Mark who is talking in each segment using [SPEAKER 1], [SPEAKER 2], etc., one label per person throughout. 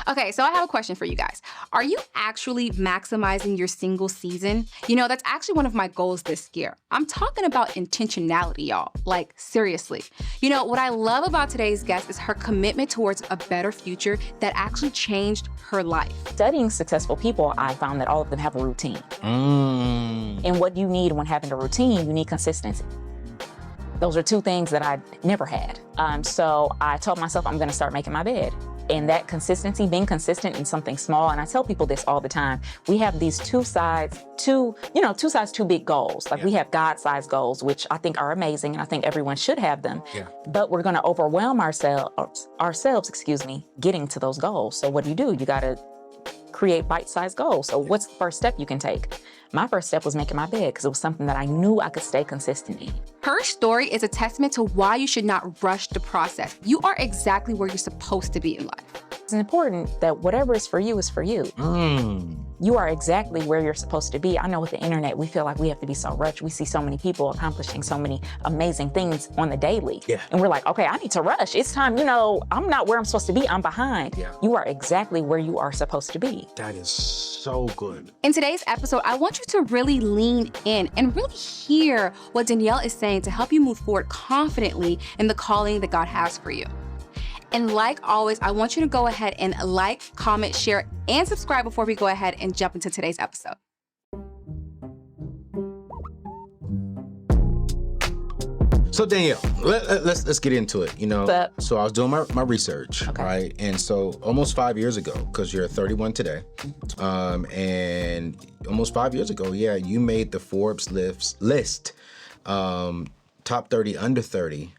[SPEAKER 1] Okay, so I have a question for you guys. Are you actually maximizing your single season? You know, that's actually one of my goals this year. I'm talking about intentionality, y'all. Like, seriously. You know, what I love about today's guest is her commitment towards a better future that actually changed her life.
[SPEAKER 2] Studying successful people, I found that all of them have a routine. And what you need when having a routine, you need consistency. Those are two things that I never had. So I told myself I'm gonna start making my bed. And that consistency, being consistent in something small, and I tell people this all the time, we have these two sides, two big goals. Like we have God-sized goals, which I think are amazing, and I think everyone should have them. But we're gonna overwhelm ourselves, getting to those goals. So what do? You gotta create bite-sized goals. So what's the first step you can take? My first step was making my bed because it was something that I knew I could stay consistent in.
[SPEAKER 1] Her story is a testament to why you should not rush the process. You are exactly where you're supposed to be in life.
[SPEAKER 2] It's important that whatever is for you is for you. You are exactly where you're supposed to be. I know with the internet, we feel like we have to be so rushed. We see so many people accomplishing so many amazing things on the daily. And we're like, okay, I need to rush. It's time, I'm not where I'm supposed to be. I'm behind. You are exactly where you are supposed to be.
[SPEAKER 3] That is so good.
[SPEAKER 1] In today's episode, I want you to really lean in and really hear what Danielle is saying to help you move forward confidently in the calling that God has for you. And like always, I want you to go ahead and like, comment, share, and subscribe before we go ahead and jump into today's episode.
[SPEAKER 3] So Danielle, let's get into it. So I was doing my research, right? And so almost 5 years ago, because you're 31 today, and almost 5 years ago, you made the Forbes list, top 30 under 30,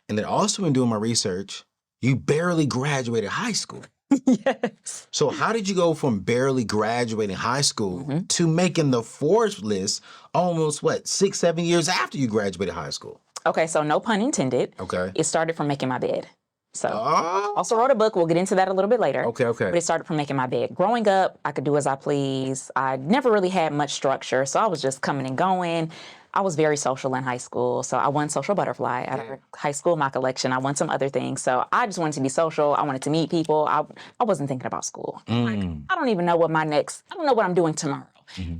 [SPEAKER 3] and then also in doing my research, you barely graduated high school.
[SPEAKER 2] Yes.
[SPEAKER 3] So how did you go from barely graduating high school to making the Forbes list almost, 6-7 years after you graduated high school?
[SPEAKER 2] Okay, so no pun intended.
[SPEAKER 3] Okay.
[SPEAKER 2] It started from making my bed. So also wrote a book. We'll get into that a little bit later.
[SPEAKER 3] Okay.
[SPEAKER 2] But it started from making my bed. Growing up, I could do as I please. I never really had much structure, so I was just coming and going. I was very social in high school, so I won Social Butterfly out of high school, my collection. I won some other things, so I just wanted to be social. I wanted to meet people. I wasn't thinking about school. Like, I don't even know what I don't know what I'm doing tomorrow.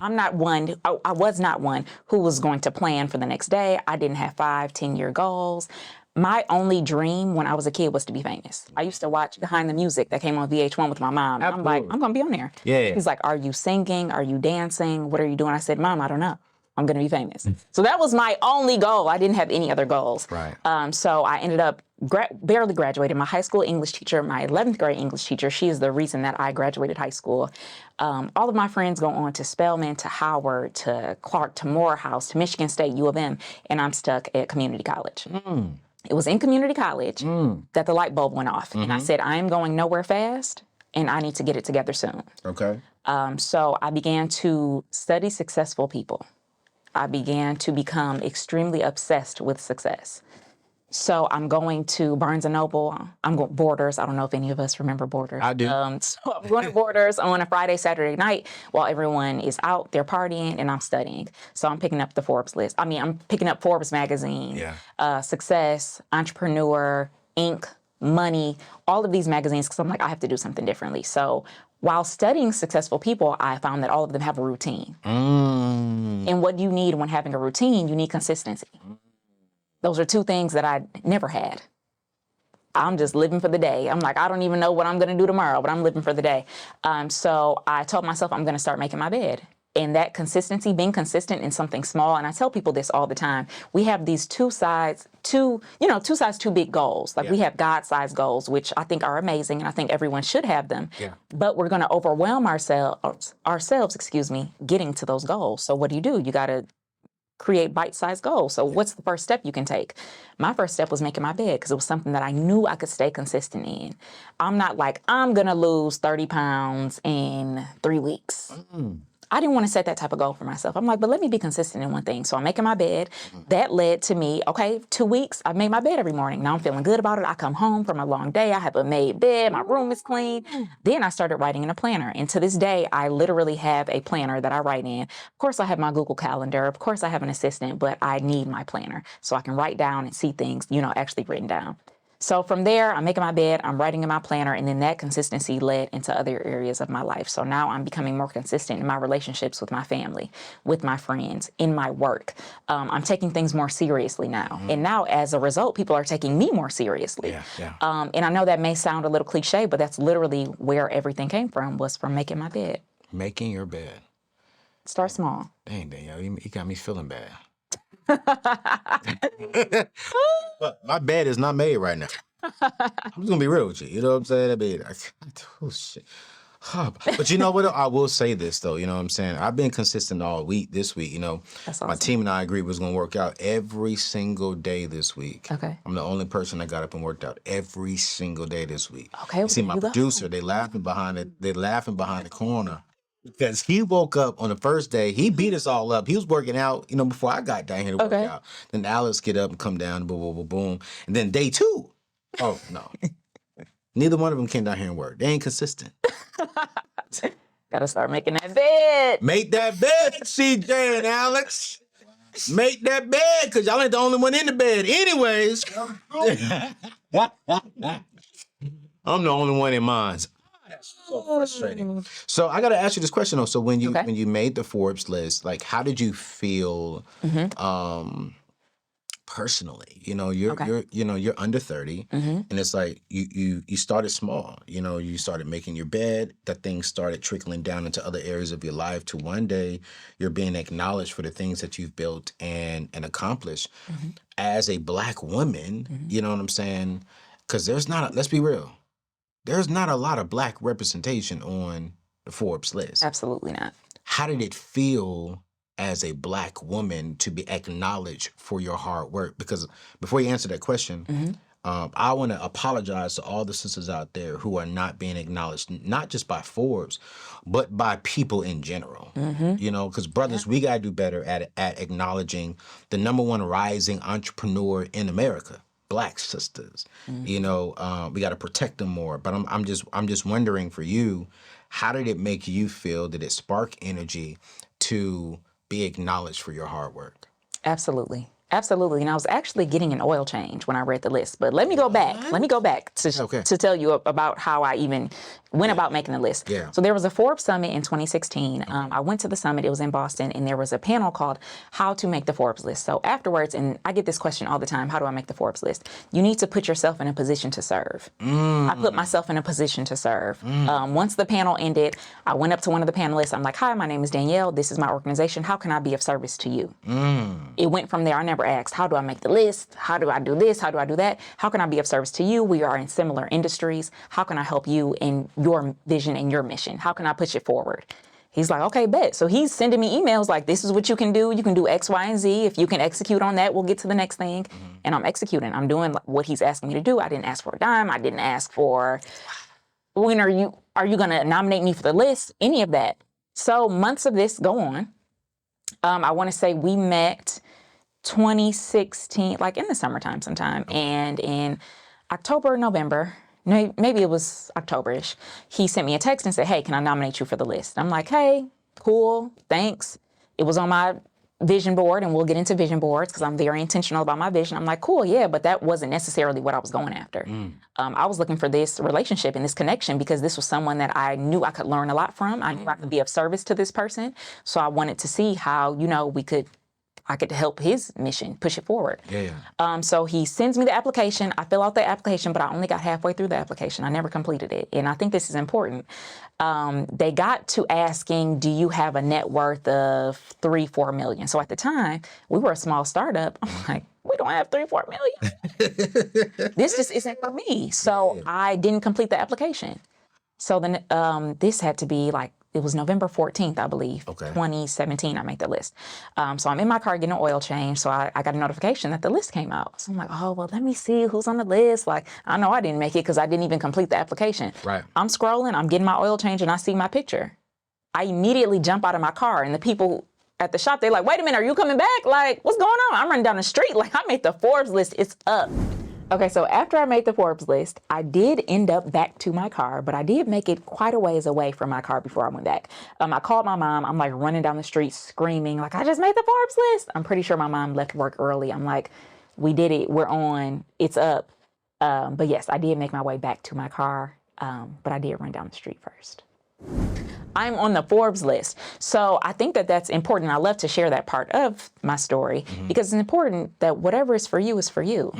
[SPEAKER 2] I'm not one, I was not one who was going to plan for the next day. I didn't have 5-10-year goals. My only dream when I was a kid was to be famous. I used to watch Behind the Music that came on VH1 with my mom. I'm like, I'm going to be on there. He's like, are you singing? Are you dancing? What are you doing? I said, Mom, I don't know. I'm going to be famous. So that was my only goal. I didn't have any other goals. So I ended up barely graduated. My high school English teacher, my 11th grade English teacher, she is the reason that I graduated high school. All of my friends go on to Spelman, to Howard, to Clark, to Morehouse, to Michigan State, U of M, and I'm stuck at community college. It was in community college that the light bulb went off. And I said, I am going nowhere fast, and I need to get it together soon. So I began to study successful people. I began to become extremely obsessed with success. So I'm going to Barnes & Noble. I'm going Borders. I don't know if any of us remember Borders.
[SPEAKER 3] I do.
[SPEAKER 2] So I'm going to Borders on a Friday, Saturday night while everyone is out, they're partying, and I'm studying. So I'm picking up the Forbes list. I'm picking up Forbes magazine, Success, Entrepreneur, Inc., Money, all of these magazines, because I'm like, I have to do something differently. So while studying successful people, I found that all of them have a routine. And what you need when having a routine, you need consistency. Those are two things that I never had. I'm just living for the day. I'm like, I don't even know what I'm going to do tomorrow, but I'm living for the day. So I told myself I'm going to start making my bed. And that consistency, being consistent in something small, and I tell people this all the time, we have these two sides, two big goals. Like we have God-sized goals, which I think are amazing, and I think everyone should have them. But we're going to overwhelm ourselves, getting to those goals. So what do? You got to create bite-sized goals. So what's the first step you can take? My first step was making my bed because it was something that I knew I could stay consistent in. I'm not like, I'm going to lose 30 pounds in 3 weeks. I didn't want to set that type of goal for myself. I'm like, but let me be consistent in one thing. So I'm making my bed. That led to me, 2 weeks, I've made my bed every morning. Now I'm feeling good about it. I come home from a long day. I have a made bed. My room is clean. Then I started writing in a planner. And to this day, I literally have a planner that I write in. Of course, I have my Google Calendar. Of course, I have an assistant, but I need my planner so I can write down and see things, actually written down. So from there, I'm making my bed, I'm writing in my planner, and then that consistency led into other areas of my life. So now I'm becoming more consistent in my relationships with my family, with my friends, in my work. I'm taking things more seriously now. And now as a result, people are taking me more seriously. And I know that may sound a little cliche, but that's literally where everything came from, was from making my bed.
[SPEAKER 3] Making your bed.
[SPEAKER 2] Start small.
[SPEAKER 3] Dang, Danielle, you got me feeling bad. But my bed is not made right now. I'm just gonna be real with you. You know what I'm saying? I mean, oh shit. But you know what? I will say this though. You know what I'm saying? I've been consistent all week. This week, you know,
[SPEAKER 2] That's awesome.
[SPEAKER 3] My team and I agreed we was gonna work out every single day this week.
[SPEAKER 2] Okay.
[SPEAKER 3] I'm the only person that got up and worked out every single day this week.
[SPEAKER 2] Okay.
[SPEAKER 3] You see, my producer, they laughing behind the corner. Because he woke up on the first day, he beat us all up. He was working out, you know, before I got down here to work out. Then Alex get up and come down, boom, boom, boom, boom. And then day 2, oh, no. Neither one of them came down here and worked. They ain't consistent.
[SPEAKER 2] Gotta start making that bed.
[SPEAKER 3] Make that bed, CJ and Alex. Make that bed, because y'all ain't the only one in the bed. Anyways. I'm the only one in mine. So frustrating. So I got to ask you this question though. So when you made the Forbes list, like how did you feel personally? You know, you're under 30 and it's like you started small. You know, you started making your bed, that things started trickling down into other areas of your life to one day you're being acknowledged for the things that you've built and accomplished as a Black woman, you know what I'm saying? Because let's be real. There's not a lot of Black representation on the Forbes list.
[SPEAKER 2] Absolutely not.
[SPEAKER 3] How did it feel as a Black woman to be acknowledged for your hard work? Because before you answer that question, I want to apologize to all the sisters out there who are not being acknowledged, not just by Forbes, but by people in general. You know, because brothers, we got to do better at acknowledging the #1 rising entrepreneur in America. Black sisters, you know, we got to protect them more. But I'm just wondering for you, how did it make you feel? Did it spark energy to be acknowledged for your hard work?
[SPEAKER 2] Absolutely. Absolutely. And I was actually getting an oil change when I read the list. But let me go back. Let me go back to tell you about how I even went about making the list. So there was a Forbes summit in 2016. I went to the summit. It was in Boston. And there was a panel called How to Make the Forbes List. So afterwards, and I get this question all the time, how do I make the Forbes list? You need to put yourself in a position to serve. I put myself in a position to serve. Once the panel ended, I went up to one of the panelists. I'm like, hi, my name is Danielle. This is my organization. How can I be of service to you? It went from there. I never asked, how do I make the list? How do I do this? How do I do that? How can I be of service to you? We are in similar industries. How can I help you in your vision and your mission? How can I push it forward? He's like, okay, bet. So he's sending me emails like, this is what you can do. You can do X, Y, and Z. If you can execute on that, we'll get to the next thing. And I'm executing. I'm doing what he's asking me to do. I didn't ask for a dime. I didn't ask for, when are you going to nominate me for the list? Any of that. So months of this go on. I want to say we met 2016, like in the summertime sometime. And in October, November, maybe it was October-ish, he sent me a text and said, hey, can I nominate you for the list? I'm like, hey, cool, thanks. It was on my vision board, and we'll get into vision boards because I'm very intentional about my vision. I'm like, cool, yeah, but that wasn't necessarily what I was going after. I was looking for this relationship and this connection because this was someone that I knew I could learn a lot from. I knew I could be of service to this person. So I wanted to see how, you know, I could help his mission, push it forward. So he sends me the application. I fill out the application, but I only got halfway through the application. I never completed it. And I think this is important. They got to asking, do you have a net worth of $3-4 million? So at the time, we were a small startup. I'm like, we don't have $3-4 million. This just isn't for me. So I didn't complete the application. So then this had to be like, it was November 14th, I believe, 2017, I made the list. So I'm in my car getting an oil change. So I got a notification that the list came out. So I'm like, oh, well, let me see who's on the list. Like, I know I didn't make it because I didn't even complete the application. I'm scrolling, I'm getting my oil change, and I see my picture. I immediately jump out of my car, and the people at the shop, they're like, wait a minute, are you coming back? Like, what's going on? I'm running down the street. Like, I made the Forbes list. It's up. Okay, so after I made the Forbes list, I did end up back to my car, but I did make it quite a ways away from my car before I went back. I called my mom. I'm like running down the street screaming, like, I just made the Forbes list. I'm pretty sure my mom left work early. I'm like, we did it. We're on. It's up. But yes, I did make my way back to my car, but I did run down the street first. I'm on the Forbes list. So I think that that's important. I love to share that part of my story because it's important that whatever is for you is for you.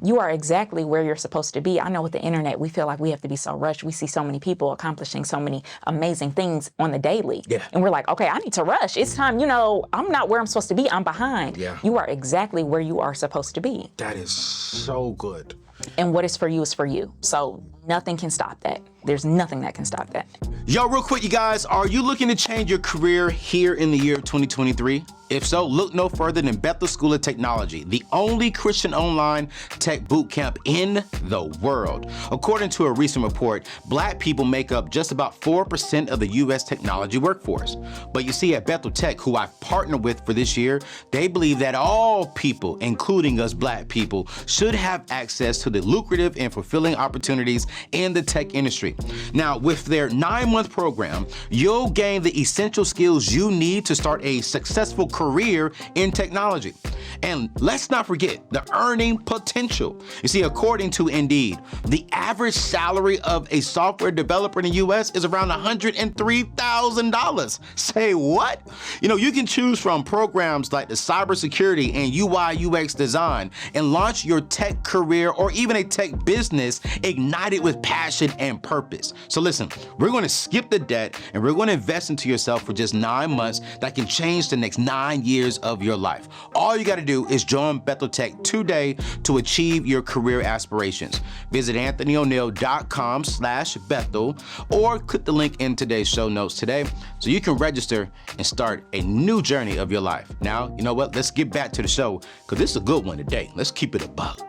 [SPEAKER 2] You are exactly where you're supposed to be. I know with the internet, we feel like we have to be so rushed. We see so many people accomplishing so many amazing things on the daily.
[SPEAKER 3] Yeah.
[SPEAKER 2] And we're like, okay, I need to rush. It's time, I'm not where I'm supposed to be. I'm behind.
[SPEAKER 3] Yeah.
[SPEAKER 2] You are exactly where you are supposed to be.
[SPEAKER 3] That is so good.
[SPEAKER 2] And what is for you is for you. So nothing can stop that. There's nothing that can stop that.
[SPEAKER 3] Yo, real quick, you guys, are you looking to change your career here in the year 2023? If so, look no further than Bethel School of Technology, the only Christian online tech boot camp in the world. According to a recent report, Black people make up just about 4% of the U.S. technology workforce. But you see, at Bethel Tech, who I've partnered with for this year, they believe that all people, including us Black people, should have access to the lucrative and fulfilling opportunities in the tech industry. Now, with their 9-month program, you'll gain the essential skills you need to start a successful career in technology. And let's not forget the earning potential. You see, according to Indeed, the average salary of a software developer in the US is around $103,000. Say what? You can choose from programs like the cybersecurity and UI UX design and launch your tech career or even a tech business ignited with passion and purpose. So listen, we're going to skip the debt and we're going to invest into yourself for just 9 months that can change the next 9 years of your life. All you got to do is join Bethel Tech today to achieve your career aspirations. Visit anthonyoneal.com/Bethel or click the link in today's show notes today so you can register and start a new journey of your life. Now, you know what? Let's get back to the show because this is a good one today. Let's keep it a buck.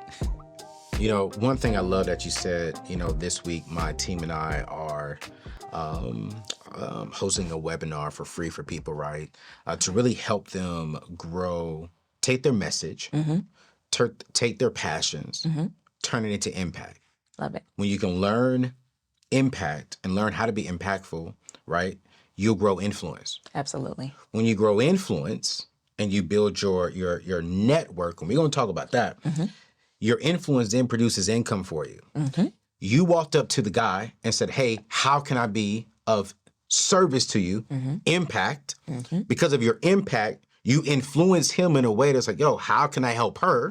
[SPEAKER 3] One thing I love that you said, this week, my team and I are hosting a webinar for free for people, right? To really help them grow, take their message, take their passions, turn it into impact.
[SPEAKER 2] Love it.
[SPEAKER 3] When you can learn impact and learn how to be impactful, right? You'll grow influence.
[SPEAKER 2] Absolutely.
[SPEAKER 3] When you grow influence and you build your network, and we're going to talk about that, your influence then produces income for you. You walked up to the guy and said, hey, how can I be of service to you? Impact. Because of your impact, you influence him in a way that's like, yo, how can I help her?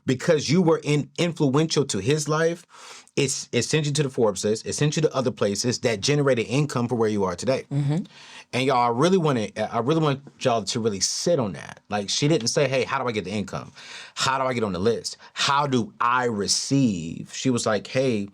[SPEAKER 3] Because you were influential to his life. It sent you to the Forbes list. It sent you to other places that generated income for where you are today. And y'all, I really want y'all to really sit on that. Like, she didn't say, hey, how do I get the income? How do I get on the list? How do I receive? She was like, hey,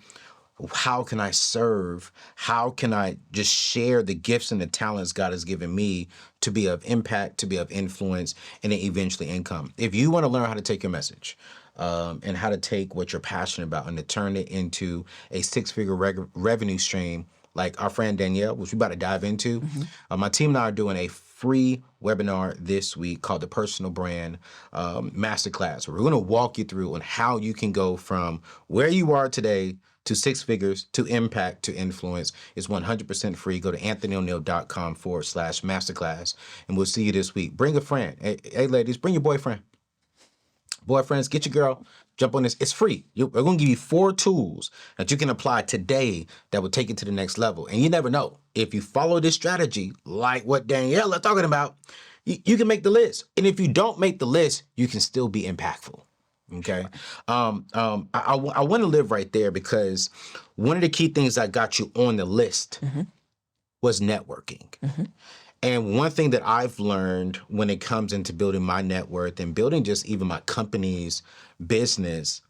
[SPEAKER 3] how can I serve? How can I just share the gifts and the talents God has given me to be of impact, to be of influence, and then eventually income? If you want to learn how to take your message and how to take what you're passionate about and to turn it into a 6-figure revenue stream, like our friend Danielle, which we're about to dive into, my team and I are doing a free webinar this week called the Personal Brand Masterclass, where we're going to walk you through on how you can go from where you are today to 6 figures, to impact, to influence. It's 100% free. Go to anthonyoneal.com/masterclass, and we'll see you this week. Bring a friend. Hey, ladies, bring your boyfriend. Boyfriends, get your girl. Jump on this. It's free. We're going to give you 4 tools that you can apply today that will take you to the next level. And you never know. If you follow this strategy, like what Danielle is talking about, you can make the list. And if you don't make the list, you can still be impactful. Okay. I want to live right there because one of the key things that got you on the list was networking. And one thing that I've learned when it comes into building my net worth and building just even my company's business,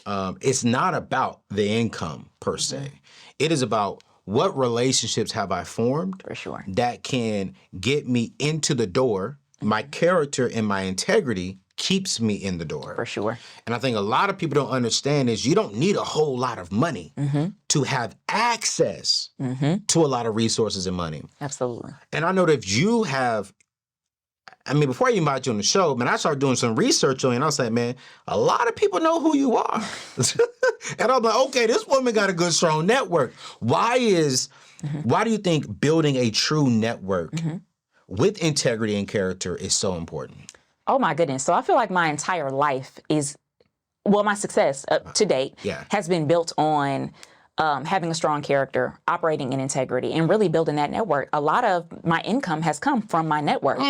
[SPEAKER 3] it's not about the income per se. It is about what relationships have I formed
[SPEAKER 2] For sure.
[SPEAKER 3] that can get me into the door. My character and my integrity keeps me in the door.
[SPEAKER 2] For sure.
[SPEAKER 3] And I think a lot of people don't understand is you don't need a whole lot of money to have access to a lot of resources and money.
[SPEAKER 2] Absolutely.
[SPEAKER 3] And I know that if you have, before I invite you on the show, man, I started doing some research on you and I was like, man, a lot of people know who you are. And I'm like, okay, this woman got a good, strong network. Why do you think building a true network with integrity and character is so important?
[SPEAKER 2] Oh my goodness. So I feel like my entire life is my success to date has been built on having a strong character, operating in integrity, and really building that network. A lot of my income has come from my network.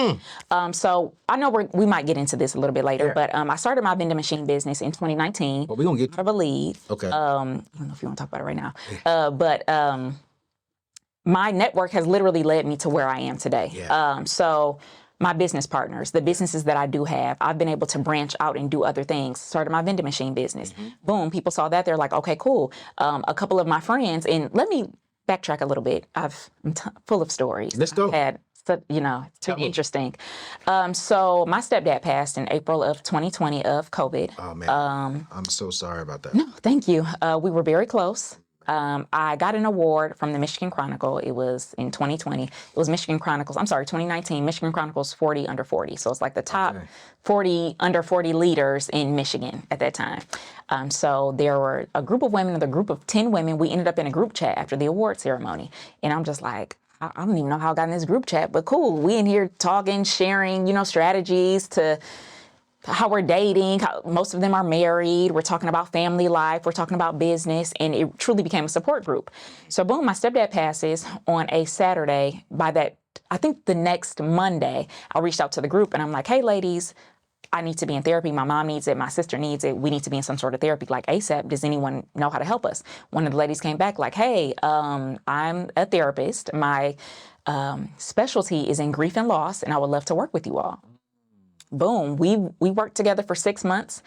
[SPEAKER 2] So I know we might get into this a little bit later, but I started my vending machine business in 2019.
[SPEAKER 3] Well, we're going to get
[SPEAKER 2] out of a lead.
[SPEAKER 3] Okay.
[SPEAKER 2] I don't know if you want to talk about it right now. But my network has literally led me to where I am today. So my business partners, the businesses that I do have, I've been able to branch out and do other things. Started my vending machine business. Boom, people saw that. They're like, okay, cool. A couple of my friends, and let me backtrack a little bit. I'm full of stories.
[SPEAKER 3] Let's go.
[SPEAKER 2] It's been interesting. So my stepdad passed in April of 2020 of COVID.
[SPEAKER 3] Oh, man. I'm so sorry about that.
[SPEAKER 2] No, thank you. We were very close. I got an award from the Michigan Chronicle. It was in 2020. It was 2019, Michigan Chronicles 40 under 40. So it's like the top 40 under 40 leaders in Michigan at that time. So there were a group of women, a group of 10 women. We ended up in a group chat after the award ceremony. And I'm just like, I don't even know how I got in this group chat, but cool. We in here talking, sharing, strategies to how we're dating, how most of them are married. We're talking about family life. We're talking about business. And it truly became a support group. So boom, my stepdad passes on a Saturday. By that, I think the next Monday, I reached out to the group and I'm like, hey, ladies, I need to be in therapy. My mom needs it. My sister needs it. We need to be in some sort of therapy, like ASAP. Does anyone know how to help us? One of the ladies came back like, hey, I'm a therapist. My specialty is in grief and loss, and I would love to work with you all. Boom, we worked together for 6 months.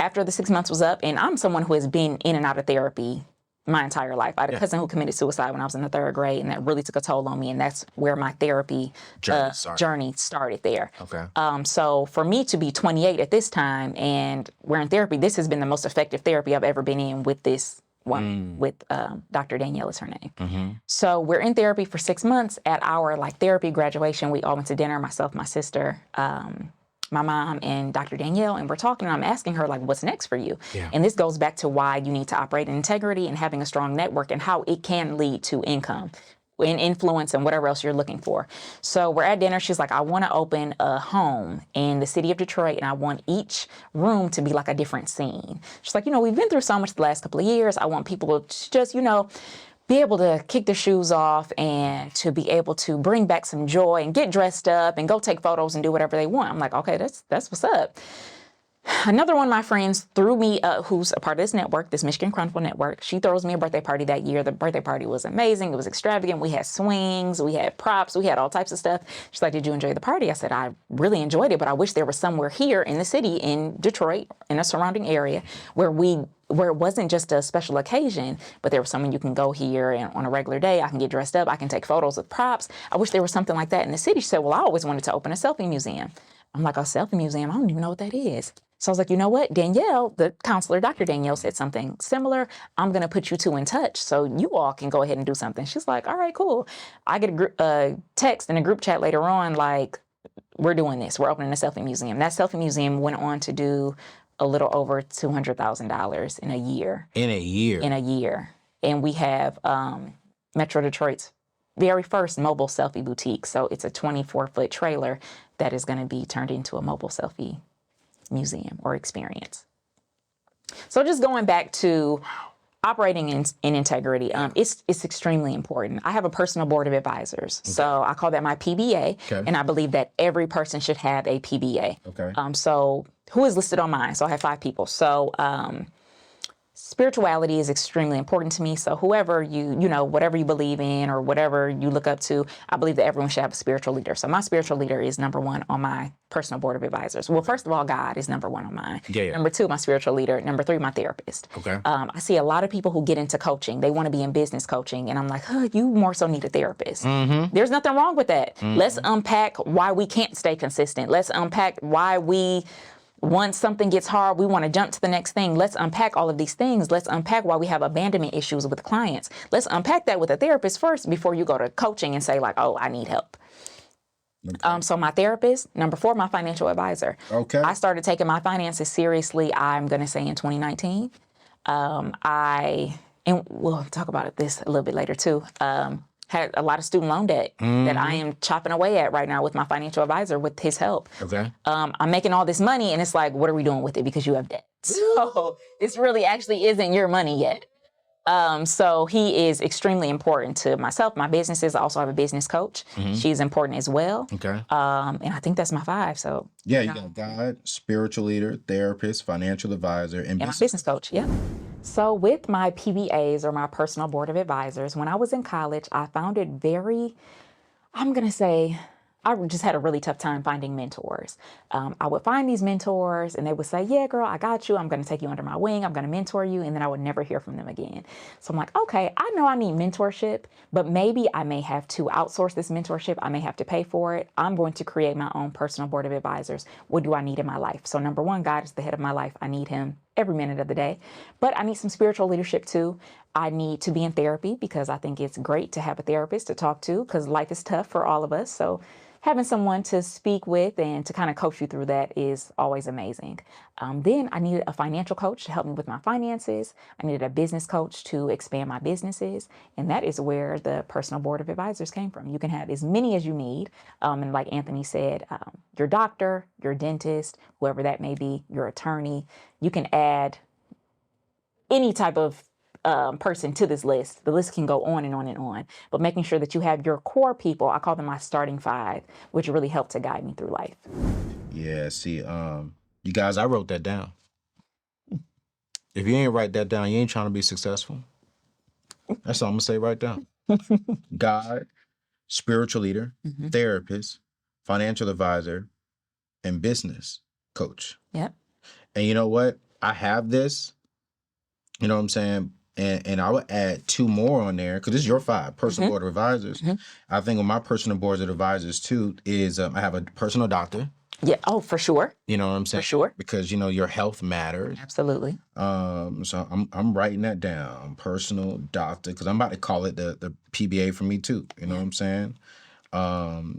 [SPEAKER 2] After the 6 months was up, and I'm someone who has been in and out of therapy my entire life. I had a cousin who committed suicide when I was in the 3rd grade, and that really took a toll on me, and that's where my therapy journey started there.
[SPEAKER 3] Okay.
[SPEAKER 2] So for me to be 28 at this time, and we're in therapy, this has been the most effective therapy I've ever been in with this one, with Dr. Danielle is her name. So we're in therapy for 6 months. At our therapy graduation, we all went to dinner, myself, my sister, my mom, and Dr. Danielle, and we're talking, and I'm asking her, what's next for you? And this goes back to why you need to operate in integrity and having a strong network and how it can lead to income and influence and whatever else you're looking for. So we're at dinner. She's like, I want to open a home in the city of Detroit, and I want each room to be like a different scene. She's like, we've been through so much the last couple of years. I want people to just, be able to kick their shoes off and to be able to bring back some joy and get dressed up and go take photos and do whatever they want. I'm like, okay, that's what's up. Another one of my friends threw me, who's a part of this network, this Michigan Chronicle network, she throws me a birthday party that year. The birthday party was amazing. It was extravagant. We had swings, we had props, we had all types of stuff. She's like, did you enjoy the party? I said, I really enjoyed it, but I wish there was somewhere here in the city, in Detroit, in a surrounding area, where it wasn't just a special occasion, but there was someone you can go here and on a regular day, I can get dressed up, I can take photos with props. I wish there was something like that in the city. She said, well, I always wanted to open a selfie museum. I'm like, a selfie museum? I don't even know what that is. So I was like, you know what? Danielle, the counselor, Dr. Danielle, said something similar. I'm going to put you two in touch so you all can go ahead and do something. She's like, all right, cool. I get a text in a group chat later on, like, we're doing this. We're opening a selfie museum. That selfie museum went on to do a little over $200,000 in a year.
[SPEAKER 3] In a year?
[SPEAKER 2] In a year. And we have Metro Detroit's very first mobile selfie boutique. So it's a 24-foot trailer that is going to be turned into a mobile selfie museum or experience. So just going back to operating in integrity, it's extremely important. I have a personal board of advisors. Okay. So I call that my PBA. Okay. And I believe that every person should have a PBA. Okay. So who is listed on mine? So I have 5 people. So spirituality is extremely important to me. So whoever whatever you believe in or whatever you look up to, I believe that everyone should have a spiritual leader. So my spiritual leader is number 1 on my personal board of advisors. Well, first of all, God is number 1 on mine. Yeah. Number 2, my spiritual leader. Number 3, my therapist. Okay. I see a lot of people who get into coaching. They want to be in business coaching. And I'm like, you more so need a therapist. Mm-hmm. There's nothing wrong with that. Mm-hmm. Let's unpack why we can't stay consistent. Let's unpack why once something gets hard, we want to jump to the next thing. Let's unpack all of these things. Let's unpack why we have abandonment issues with clients. Let's unpack that with a therapist first before you go to coaching and say I need help. Okay. So my therapist, number 4, my financial advisor. Okay. I started taking my finances seriously, I'm going to say in 2019. And we'll talk about this a little bit later too. Had a lot of student loan debt that I am chopping away at right now with my financial advisor with his help. Okay. I'm making all this money and it's like, what are we doing with it? Because you have debt. So this really actually isn't your money yet. So he is extremely important to myself, my businesses. I also have a business coach. She's important as well.
[SPEAKER 3] Okay.
[SPEAKER 2] And I think that's my 5. So
[SPEAKER 3] yeah, you got God, spiritual leader, therapist, financial advisor, and
[SPEAKER 2] my business coach. Yeah. So with my PBAs, or my personal board of advisors, when I was in college, I found it very, I'm going to say, I just had a really tough time finding mentors. I would find these mentors and they would say, yeah, girl, I got you. I'm going to take you under my wing. I'm going to mentor you. And then I would never hear from them again. So I'm like, okay, I know I need mentorship, but maybe I may have to outsource this mentorship. I may have to pay for it. I'm going to create my own personal board of advisors. What do I need in my life? So number 1, God is the head of my life. I need him every minute of the day, but I need some spiritual leadership too. I need to be in therapy because I think it's great to have a therapist to talk to because life is tough for all of us. So having someone to speak with and to kind of coach you through that is always amazing. Then I needed a financial coach to help me with my finances. I needed a business coach to expand my businesses. And that is where the personal board of advisors came from. You can have as many as you need. And like Anthony said, your doctor, your dentist, whoever that may be, your attorney, you can add any type of person to this list. The list can go on and on and on, but making sure that you have your core people, I call them my starting 5, which really help to guide me through life.
[SPEAKER 3] Yeah, see, you guys, I wrote that down. If you ain't write that down, you ain't trying to be successful. That's all I'm gonna say right now. God, spiritual leader, therapist, financial advisor, and business coach.
[SPEAKER 2] Yep.
[SPEAKER 3] And you know what? I have this, you know what I'm saying? And I would add 2 more on there because this is your 5 personal board of advisors. I think on my personal boards of advisors too is I have a personal doctor.
[SPEAKER 2] Yeah. Oh, for sure.
[SPEAKER 3] You know what I'm saying?
[SPEAKER 2] For sure.
[SPEAKER 3] Because you know your health matters.
[SPEAKER 2] Absolutely.
[SPEAKER 3] So I'm writing that down. Personal doctor, because I'm about to call it the PBA for me too. You know what I'm saying?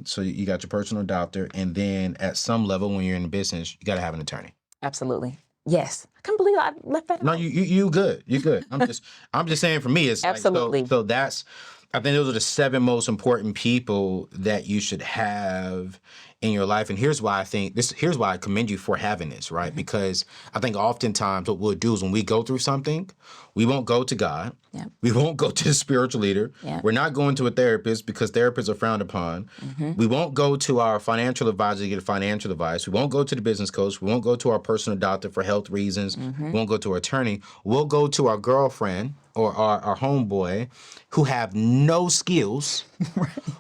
[SPEAKER 3] So you got your personal doctor, and then at some level when you're in the business, you got to have an attorney.
[SPEAKER 2] Absolutely. Yes. I can't believe I left that out.
[SPEAKER 3] No, you good. You good. I'm just saying for me, it's
[SPEAKER 2] absolutely.
[SPEAKER 3] Like, so that's, I think those are the 7 most important people that you should have in your life. And here's why here's why I commend you for having this, right? Because I think oftentimes what we'll do is when we go through something, we won't go to God.
[SPEAKER 2] Yep.
[SPEAKER 3] We won't go to the spiritual leader.
[SPEAKER 2] Yep.
[SPEAKER 3] We're not going to a therapist because therapists are frowned upon. We won't go to our financial advisor to get financial advice. We won't go to the business coach. We won't go to our personal doctor for health reasons. We won't go to our attorney. We'll go to our girlfriend or our homeboy who have no skills,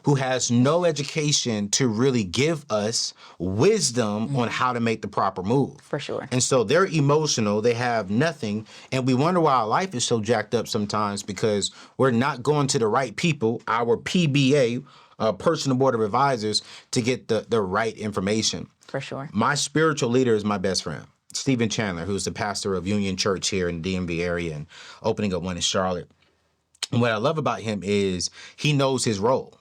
[SPEAKER 3] who has no education to really give us wisdom on how to make the proper move.
[SPEAKER 2] For sure.
[SPEAKER 3] And so they're emotional, they have nothing, and we wonder why our life is so jacked up sometimes because we're not going to the right people, our PBA, personal board of advisors, to get the right information.
[SPEAKER 2] For sure.
[SPEAKER 3] My spiritual leader is my best friend, Stephen Chandler, who's the pastor of Union Church here in the DMV area and opening up one in Charlotte. And what I love about him is he knows his role.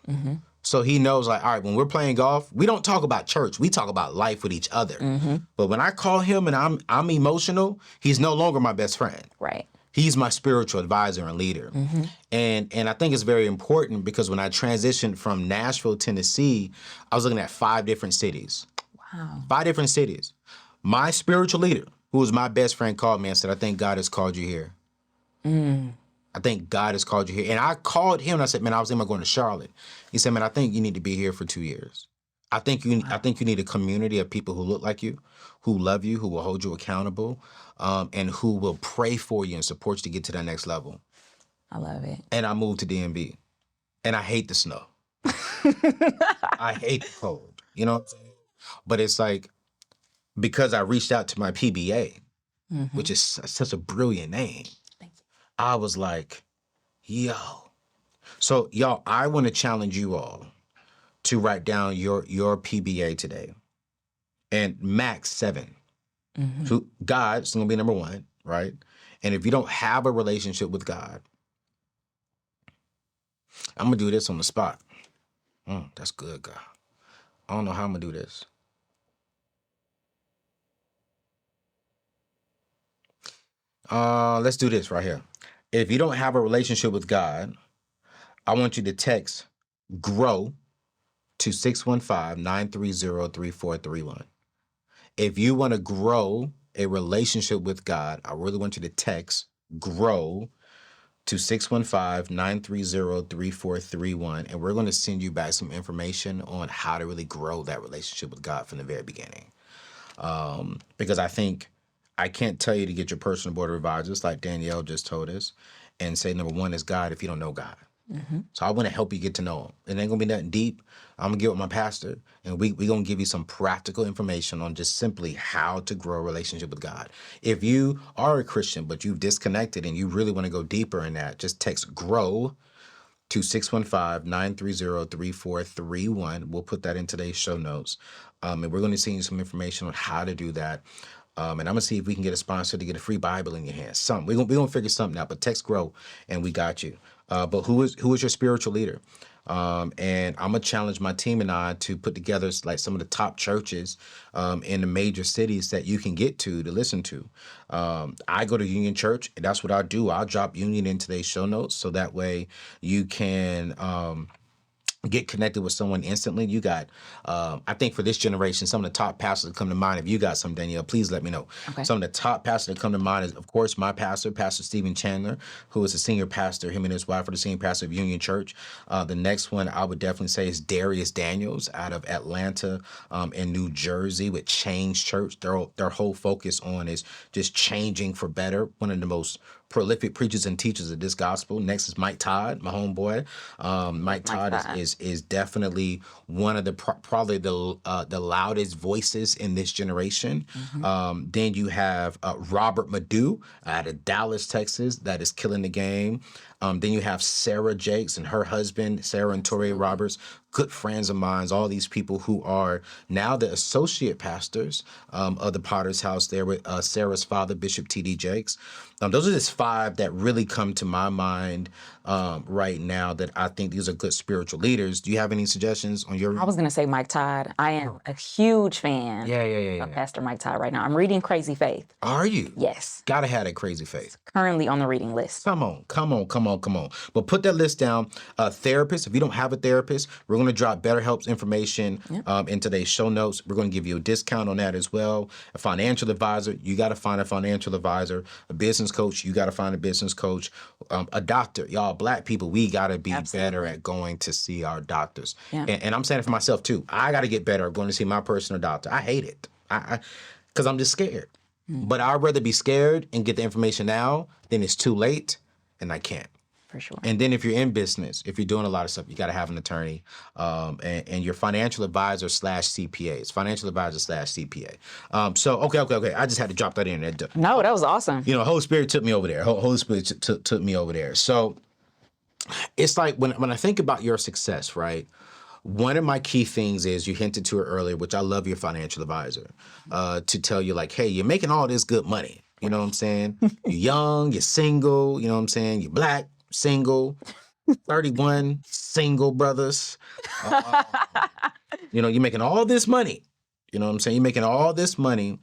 [SPEAKER 3] So he knows, like, all right, when we're playing golf, we don't talk about church. We talk about life with each other. But when I call him and I'm emotional, he's no longer my best friend.
[SPEAKER 2] Right.
[SPEAKER 3] He's my spiritual advisor and leader. And I think it's very important because when I transitioned from Nashville, Tennessee, I was looking at 5 different cities.
[SPEAKER 2] Wow.
[SPEAKER 3] 5 different cities. My spiritual leader, who was my best friend, called me and said, I think God has called you here. I think God has called you here. And I called him and I said, man, I was thinking about going to Charlotte. He said, man, I think you need to be here for 2 years. I think you need a community of people who look like you, who love you, who will hold you accountable, and who will pray for you and support you to get to that next level.
[SPEAKER 2] I love it.
[SPEAKER 3] And I moved to DMV. And I hate the snow. I hate the cold. You know what I'm saying? But it's like, because I reached out to my PBA, which is such a brilliant name, I was like, yo. So, y'all, I want to challenge you all to write down your PBA today. And max 7. So God's going to be number 1, right? And if you don't have a relationship with God, I'm going to do this on the spot. That's good, God. I don't know how I'm going to do this. Let's do this right here. If you don't have a relationship with God, I want you to text GROW to 615-930-3431. If you want to grow a relationship with God, I really want you to text GROW to 615-930-3431. And we're going to send you back some information on how to really grow that relationship with God from the very beginning. Because I think I can't tell you to get your personal board of advisors like Danielle just told us and say, number one is God if you don't know God. So I want to help you get to know him. It ain't going to be nothing deep. I'm going to get with my pastor, and we going to give you some practical information on just simply how to grow a relationship with God. If you are a Christian, but you've disconnected and you really want to go deeper in that, just text GROW to 615-930-3431. We'll put that in today's show notes. And we're going to send you some information on how to do that. And I'm going to see if we can get a sponsor to get a free Bible in your hands. We're going to figure something out, but text GROW and we got you. But who is your spiritual leader? And I'm going to challenge my team and I to put together like some of the top churches in the major cities that you can get to listen to. I go to Union Church, and that's what I do. I'll drop Union in today's show notes so that way you can get connected with someone instantly. You got, I think for this generation, some of the top pastors that come to mind. If you got some, Danielle, please let me know. Okay. Some of the top pastors that come to mind is, of course, my pastor, Pastor Stephen Chandler, who is a senior pastor. Him and his wife are the senior pastor of Union Church. The next one I would definitely say is Darius Daniels out of Atlanta and New Jersey with Change Church. Their whole focus on is just changing for better. One of the most prolific preachers and teachers of this gospel. Next is Mike Todd, my homeboy. Mike Todd is definitely one of the probably the loudest voices in this generation. Then you have Robert Madu out of Dallas, Texas, that is killing the game. Then you have Sarah Jakes and her husband, Sarah and Torrey Roberts, good friends of mine, all these people who are now the associate pastors of the Potter's House there with Sarah's father, Bishop T.D. Jakes. Those are just 5 that really come to my mind right now that I think these are good spiritual leaders. Do you have any suggestions on your?
[SPEAKER 2] I was going to say Mike Todd. I am a huge fan of Pastor Mike Todd right now. I'm reading Crazy Faith.
[SPEAKER 3] Are you?
[SPEAKER 2] Yes.
[SPEAKER 3] Gotta have that Crazy Faith.
[SPEAKER 2] Currently on the reading list.
[SPEAKER 3] Come on. But put that list down. Therapist, if you don't have a therapist, we're going to drop BetterHelp's information in today's show notes. We're going to give you a discount on that as well. A financial advisor, you got to find a financial advisor. A business coach, you got to find a business coach. A doctor, y'all, Black people, we got to be better at going to see our doctors. Yeah. And I'm saying it for myself too. I got to get better at going to see my personal doctor. I hate it because I'm just scared. But I'd rather be scared and get the information now than it's too late and I can't.
[SPEAKER 2] For sure.
[SPEAKER 3] And then if you're in business, if you're doing a lot of stuff, you got to have an attorney and your financial advisor / CPA. It's financial advisor / CPA. So, okay. I just had to drop that in there.
[SPEAKER 2] No, that was awesome.
[SPEAKER 3] You know, Holy Spirit took me over there. Holy Spirit took me over there. So it's like when I think about your success, right? One of my key things is you hinted to it earlier, which I love your financial advisor, to tell you like, hey, you're making all this good money. You know what I'm saying? You're young, you're single, you know what I'm saying? You're Black, single, 31 single brothers. You know, you're making all this money. You know what I'm saying? You're making all this money.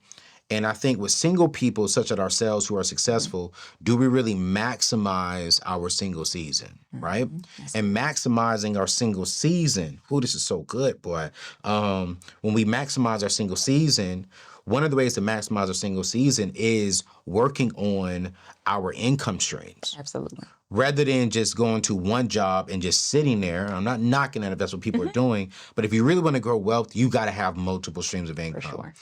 [SPEAKER 3] And I think with single people such as ourselves who are successful, do we really maximize our single season, right? Yes. And maximizing our single season, this is so good, boy. When we maximize our single season, one of the ways to maximize our single season is working on our income streams.
[SPEAKER 2] Absolutely.
[SPEAKER 3] Rather than just going to one job and just sitting there. I'm not knocking that if that's what people are doing, but if you really want to grow wealth, you got to have multiple streams of income. For sure.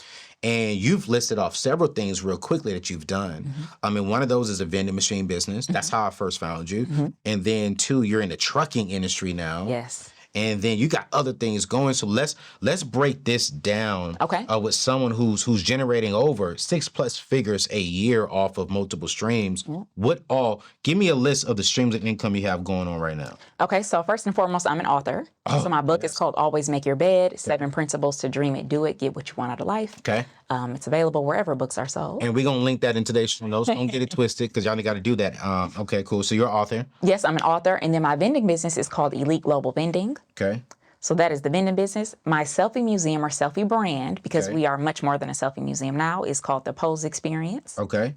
[SPEAKER 3] And you've listed off several things real quickly that you've done. I mean, one of those is a vending machine business. That's how I first found you. And then 2, you're in the trucking industry now.
[SPEAKER 2] Yes.
[SPEAKER 3] And then you got other things going. So let's break this down.
[SPEAKER 2] Okay.
[SPEAKER 3] With someone who's generating over 6+ figures a year off of multiple streams. Give me a list of the streams of income you have going on right now.
[SPEAKER 2] Okay, so first and foremost, I'm an author. So my book is called Always Make Your Bed, 7 Principles to Dream It, Do It, Get What You Want Out of Life.
[SPEAKER 3] Okay.
[SPEAKER 2] It's available wherever books are sold.
[SPEAKER 3] And we're going to link that in today's show notes. Don't get it twisted because y'all got to do that. Okay, cool. So you're an author?
[SPEAKER 2] Yes, I'm an author. And then my vending business is called Elite Global Vending.
[SPEAKER 3] Okay.
[SPEAKER 2] So that is the vending business. My selfie museum or selfie brand, because we are much more than a selfie museum now, is called the Pose Experience.
[SPEAKER 3] Okay.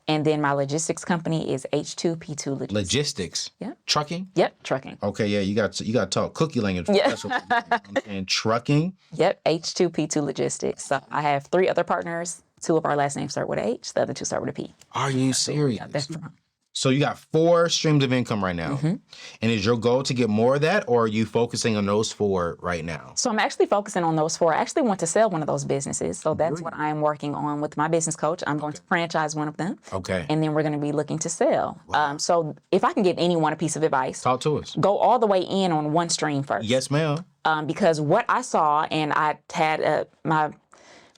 [SPEAKER 2] And then my logistics company is H2P2 Logistics.
[SPEAKER 3] Logistics?
[SPEAKER 2] Yep.
[SPEAKER 3] Trucking?
[SPEAKER 2] Yep, trucking.
[SPEAKER 3] Okay, yeah, you got to talk cookie language.
[SPEAKER 2] Yeah.
[SPEAKER 3] And trucking?
[SPEAKER 2] Yep, H2P2 Logistics. So I have 3 other partners 2 of our last names start with a H. The other 2 start with a P.
[SPEAKER 3] Are you serious?
[SPEAKER 2] Yeah, that's from.
[SPEAKER 3] So you got 4 streams of income right now. And is your goal to get more of that, or are you focusing on those 4 right now?
[SPEAKER 2] So I'm actually focusing on those 4. I actually want to sell one of those businesses. So that's what I'm working on with my business coach. I'm going to franchise one of them.
[SPEAKER 3] Okay.
[SPEAKER 2] And then we're going to be looking to sell. Wow. So if I can give anyone a piece of advice.
[SPEAKER 3] Talk to us.
[SPEAKER 2] Go all the way in on one stream first.
[SPEAKER 3] Yes, ma'am.
[SPEAKER 2] Because what I saw, and I had my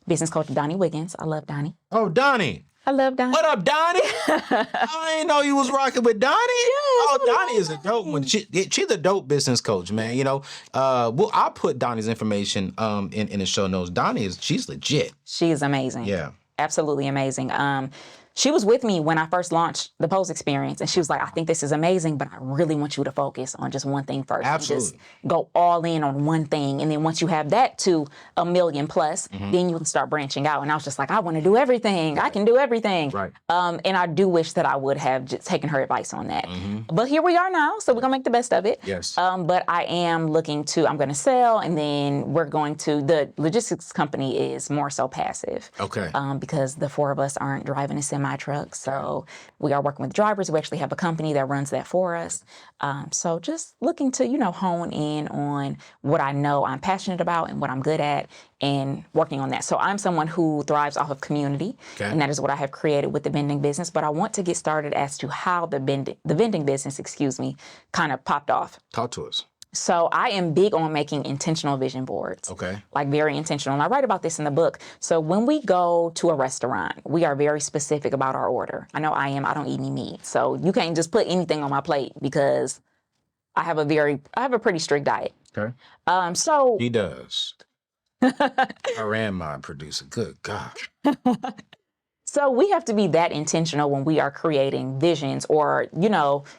[SPEAKER 2] business coach, Donni Wiggins. I love Donni.
[SPEAKER 3] Oh, Donni.
[SPEAKER 2] I love Donni.
[SPEAKER 3] What up, Donni? I didn't know you was rocking with Donni.
[SPEAKER 2] Yes,
[SPEAKER 3] Donni is a dope one. She's a dope business coach, man. You know, I'll put Donni's information in the show notes. She's legit.
[SPEAKER 2] She is amazing.
[SPEAKER 3] Yeah.
[SPEAKER 2] Absolutely amazing. She was with me when I first launched the Pose Experience, and she was like, I think this is amazing, but I really want you to focus on just one thing first.
[SPEAKER 3] Absolutely.
[SPEAKER 2] And just go all in on one thing. And then once you have that to 1 million plus, then you can start branching out. And I was just like, I want to do everything. Right. I can do everything.
[SPEAKER 3] Right.
[SPEAKER 2] And I do wish that I would have just taken her advice on that. But here we are now, so we're going to make the best of it.
[SPEAKER 3] Yes.
[SPEAKER 2] But I am I'm going to sell, and then the logistics company is more so passive.
[SPEAKER 3] Okay.
[SPEAKER 2] Because the 4 of us aren't driving a semi-truck. So we are working with drivers. We actually have a company that runs that for us. So just looking to, hone in on what I know I'm passionate about and what I'm good at, and working on that. So I'm someone who thrives off of community, and that is what I have created with the vending business. But I want to get started as to how the vending business, kind of popped off.
[SPEAKER 3] Talk to us.
[SPEAKER 2] So I am big on making intentional vision boards.
[SPEAKER 3] Okay.
[SPEAKER 2] Like very intentional. And I write about this in the book. So when we go to a restaurant, we are very specific about our order. I know I am. I don't eat any meat. So you can't just put anything on my plate because I have a pretty strict diet.
[SPEAKER 3] Okay.
[SPEAKER 2] So
[SPEAKER 3] he does. I ran my producer. Good God.
[SPEAKER 2] So we have to be that intentional when we are creating visions or,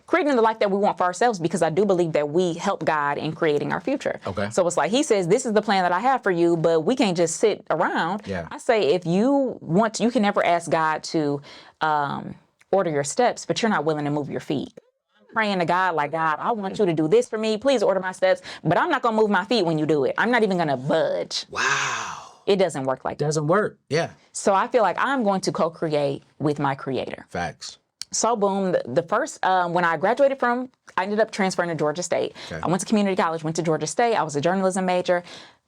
[SPEAKER 2] creating the life that we want for ourselves, because I do believe that we help God in creating our future.
[SPEAKER 3] Okay.
[SPEAKER 2] So it's like he says, this is the plan that I have for you, but we can't just sit around.
[SPEAKER 3] Yeah.
[SPEAKER 2] I say, if you want, you can never ask God to order your steps, but you're not willing to move your feet. Praying to God like, God, I want you to do this for me. Please order my steps, but I'm not going to move my feet when you do it. I'm not even going to budge.
[SPEAKER 3] Wow.
[SPEAKER 2] It doesn't work like that.
[SPEAKER 3] Doesn't work. Yeah.
[SPEAKER 2] So I feel like I'm going to co-create with my creator.
[SPEAKER 3] Facts.
[SPEAKER 2] So boom, the first, when I graduated I ended up transferring to Georgia State.
[SPEAKER 3] Okay.
[SPEAKER 2] I went to community college, went to Georgia State. I was a journalism major.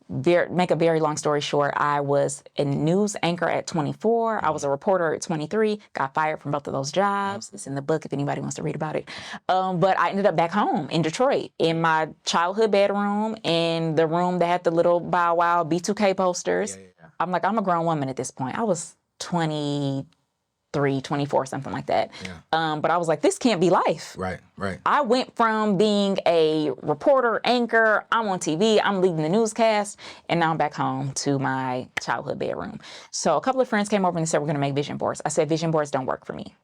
[SPEAKER 2] Make a very long story short, I was a news anchor at 24. I was a reporter at 23. Got fired from both of those jobs. It's in the book if anybody wants to read about it. But I ended up back home in Detroit in my childhood bedroom, in the room that had the little Bow Wow B2K posters. Yeah. I'm like, I'm a grown woman at this point. I was 23, 24, something like that. Yeah. But I was like, this can't be life.
[SPEAKER 3] Right.
[SPEAKER 2] I went from being a reporter, anchor, I'm on TV, I'm leading the newscast, and now I'm back home to my childhood bedroom. So a couple of friends came over and said, we're going to make vision boards. I said, vision boards don't work for me.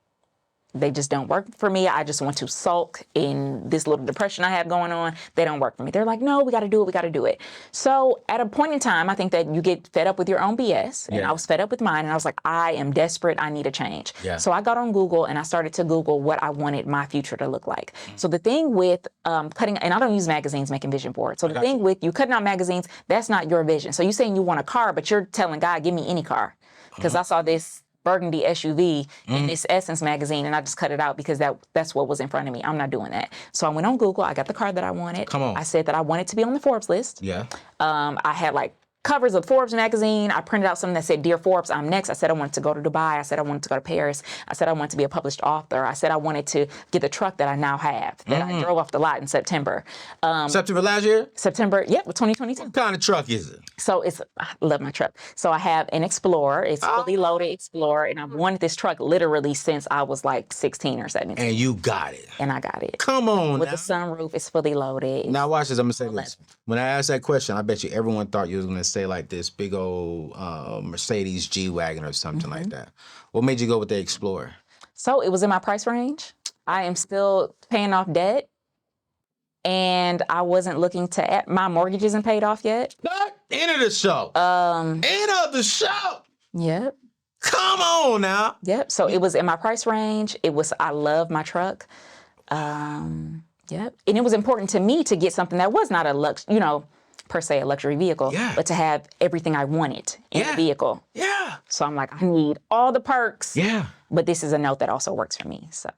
[SPEAKER 2] They just don't work for me. I just want to sulk in this little depression I have going on. They don't work for me. They're like, no, we got to do it. We got to do it. So at a point in time, I think that you get fed up with your own BS. And I was fed up with mine. And I was like, I am desperate. I need a change. Yeah. So I got on Google and I started to Google what I wanted my future to look like. So the thing with cutting, and I don't use magazines making vision boards. So the thing with you cutting out magazines, that's not your vision. So you're saying you want a car, but you're telling God, give me any car. Because I saw this burgundy SUV in this Essence magazine, and I just cut it out because that's what was in front of me. I'm not doing that. So I went on Google. I got the car that I wanted.
[SPEAKER 3] Come on.
[SPEAKER 2] I said that I wanted to be on the Forbes list.
[SPEAKER 3] Yeah.
[SPEAKER 2] I had covers of Forbes magazine. I printed out something that said, Dear Forbes, I'm next. I said I wanted to go to Dubai. I said I wanted to go to Paris. I said I wanted to be a published author. I said I wanted to get the truck that I now have, that I drove off the lot in September.
[SPEAKER 3] September last year?
[SPEAKER 2] September, 2022.
[SPEAKER 3] What kind of truck is it?
[SPEAKER 2] So I love my truck. So I have an Explorer. It's fully loaded Explorer, and I've wanted this truck literally since I was 16 or 17.
[SPEAKER 3] And you got it.
[SPEAKER 2] And I got it.
[SPEAKER 3] Come on
[SPEAKER 2] With
[SPEAKER 3] now.
[SPEAKER 2] the sunroof, it's fully loaded.
[SPEAKER 3] Now watch this. I'm going to say this. When I asked that question, I bet you everyone thought you was going to say this big old Mercedes G-Wagon or something like that. What made you go with the Explorer?
[SPEAKER 2] So it was in my price range. I am still paying off debt. And I wasn't looking to my mortgage isn't paid off yet.
[SPEAKER 3] End of the show. End of the show.
[SPEAKER 2] Yep.
[SPEAKER 3] Come on now.
[SPEAKER 2] Yep. So it was in my price range. I love my truck. Yep. And it was important to me to get something that was not per se a luxury vehicle, but to have everything I wanted in a vehicle.
[SPEAKER 3] Yeah. Yeah.
[SPEAKER 2] So I'm like, I need all the perks.
[SPEAKER 3] Yeah.
[SPEAKER 2] But this is a note that also works for me. So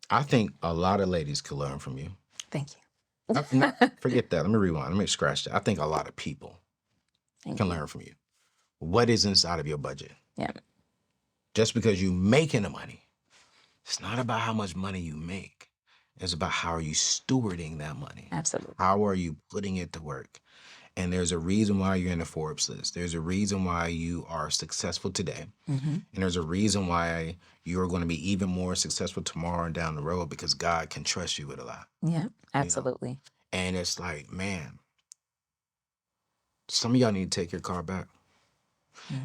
[SPEAKER 3] I think a lot of ladies could learn from you.
[SPEAKER 2] thank you.
[SPEAKER 3] Forget that. Let me rewind. Let me scratch that. I think a lot of people can learn from you. What is inside of your budget?
[SPEAKER 2] Yeah.
[SPEAKER 3] Just because you making the money, it's not about how much money you make. It's about how are you stewarding that money.
[SPEAKER 2] Absolutely.
[SPEAKER 3] How are you putting it to work? And there's a reason why you're in the Forbes list. There's a reason why you are successful today. And there's a reason why you're going to be even more successful tomorrow and down the road, because God can trust you with a lot.
[SPEAKER 2] Yeah, absolutely.
[SPEAKER 3] You know? And it's like, man, some of y'all need to take your car back.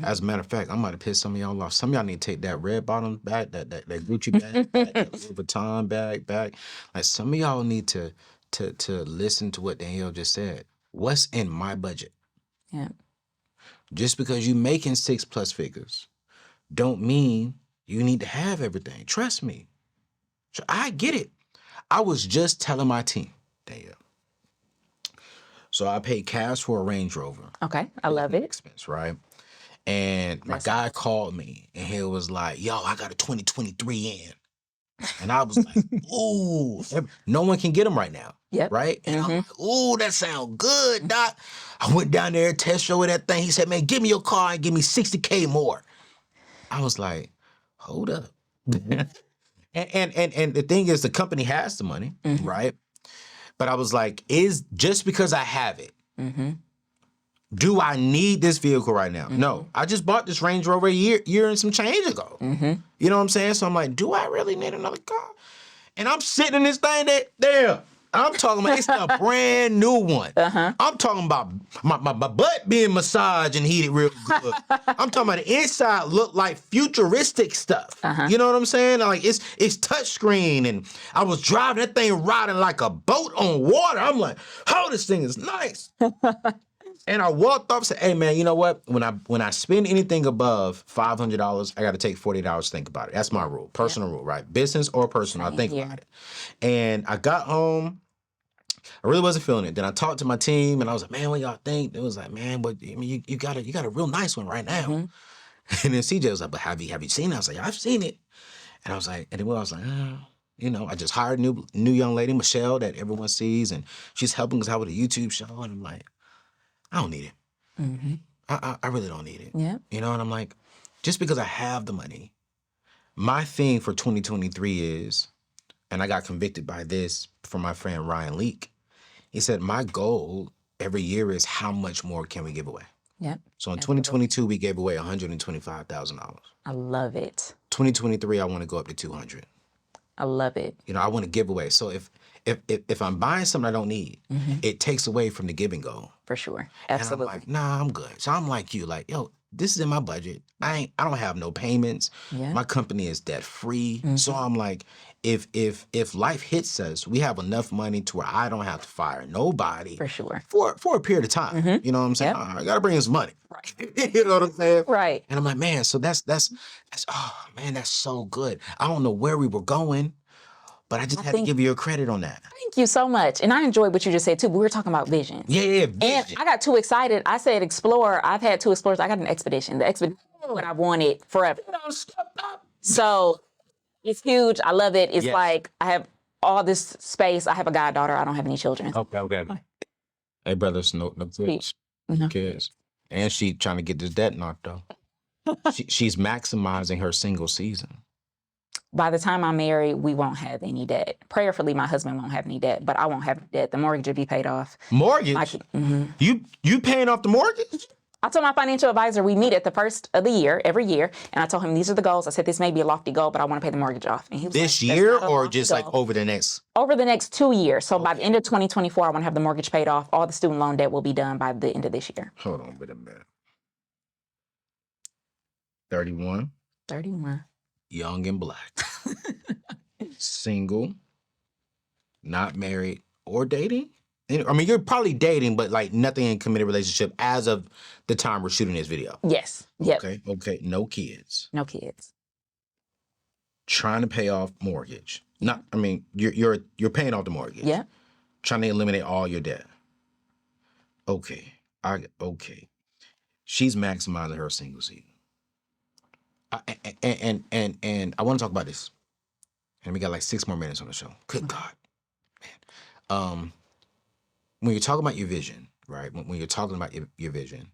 [SPEAKER 3] As a matter of fact, I'm about to piss some of y'all off. Some of y'all need to take that red bottom bag, that Gucci bag, that Louis Vuitton bag back. Like, some of y'all need to listen to what Danielle just said. What's in my budget?
[SPEAKER 2] Yeah.
[SPEAKER 3] Just because you making 6+ figures don't mean you need to have everything. Trust me. I get it. I was just telling my team, Danielle. So I paid cash for a Range Rover.
[SPEAKER 2] Okay, I love it.
[SPEAKER 3] Expense, right? And my guy called me and he was like, yo, I got a 2023 in. And I was like, ooh, no one can get them right now.
[SPEAKER 2] Yep.
[SPEAKER 3] Right? And I'm like, ooh, that sounds good, Doc. I went down there, test drove that thing. He said, man, give me your car and give me $60K more. I was like, hold up. and the thing is, the company has the money, right? But I was like, just because I have it, do I need this vehicle right now? No, I just bought this Range Rover a year and some change ago. You know what I'm saying? So I'm like, do I really need another car? And I'm sitting in this thing I'm talking about, it's a brand new one. I'm talking about my butt being massaged and heated real good. I'm talking about the inside look like futuristic stuff. You know what I'm saying? Like, it's touchscreen, and I was driving that thing riding like a boat on water. I'm like, oh, this thing is nice. And I walked up and said, hey, man, you know what? When I spend anything above $500, I got to take 48 hours to think about it. That's my rule, personal rule, right? Business or personal, I think about it. And I got home. I really wasn't feeling it. Then I talked to my team, and I was like, man, what y'all think? It was like, man, but I mean, you got a real nice one right now. And then CJ was like, but have you seen it? I was like, I've seen it. And I was like, you know, I just hired a new young lady, Michelle, that everyone sees, and she's helping us out with a YouTube show. And I'm like, I don't need it. I really don't need it.
[SPEAKER 2] Yeah.
[SPEAKER 3] You know, and I'm like, just because I have the money, my thing for 2023 is, and I got convicted by this from my friend Ryan Leak. He said, my goal every year is how much more can we give away?
[SPEAKER 2] Yep.
[SPEAKER 3] So in 2022, we gave away $125,000.
[SPEAKER 2] I love it.
[SPEAKER 3] 2023, I want to go up to 200.
[SPEAKER 2] I love it.
[SPEAKER 3] You know, I want to give away. So if I'm buying something I don't need, it takes away from the giving goal.
[SPEAKER 2] For sure. Absolutely.
[SPEAKER 3] And I'm like, nah, I'm good. So I'm like you, like, yo, this is in my budget. I don't have no payments. Yeah. My company is debt free. So I'm like, if life hits us, we have enough money to where I don't have to fire nobody.
[SPEAKER 2] For sure.
[SPEAKER 3] For a period of time. You know what I'm saying? I gotta bring us money. Right. You know what I'm saying?
[SPEAKER 2] Right.
[SPEAKER 3] And I'm like, man, so that's oh man, that's so good. I don't know where we were going, but I just had to give you a credit on that.
[SPEAKER 2] Thank you so much. And I enjoyed what you just said too, but we were talking about vision.
[SPEAKER 3] Yeah, vision.
[SPEAKER 2] And I got too excited. I said explore. I've had 2 explorers. I got an expedition. The expedition is what I've wanted forever. So it's huge. I love it. It's like I have all this space. I have a goddaughter. I don't have any children.
[SPEAKER 3] Okay. Hey, brothers, no kids. No kids. And she trying to get this debt knocked off. She's maximizing her single season.
[SPEAKER 2] By the time I'm married, we won't have any debt. Prayerfully, my husband won't have any debt, but I won't have any debt. The mortgage will be paid off.
[SPEAKER 3] Mortgage? You paying off the mortgage?
[SPEAKER 2] I told my financial advisor we meet at the first of the year, every year, and I told him these are the goals. I said this may be a lofty goal, but I want to pay the mortgage off. And he was
[SPEAKER 3] this
[SPEAKER 2] like,
[SPEAKER 3] year or just goal. Like over the next?
[SPEAKER 2] Over the next 2 years. So by the end of 2024, I want to have the mortgage paid off. All the student loan debt will be done by the end of this year.
[SPEAKER 3] Hold on, wait a minute. 31.
[SPEAKER 2] 31.
[SPEAKER 3] Young and black. Single. Not married or dating. I mean, you're probably dating, but like nothing in committed relationship as of the time we're shooting this video.
[SPEAKER 2] Yes. Yep.
[SPEAKER 3] Okay. No kids.
[SPEAKER 2] No kids.
[SPEAKER 3] Trying to pay off mortgage. You're paying off the mortgage.
[SPEAKER 2] Yeah.
[SPEAKER 3] Trying to eliminate all your debt. Okay. she's maximizing her single season. And I want to talk about this. And we got like 6 more minutes on the show. Good God, man. When you're talking about your vision, right? When you're talking about your vision,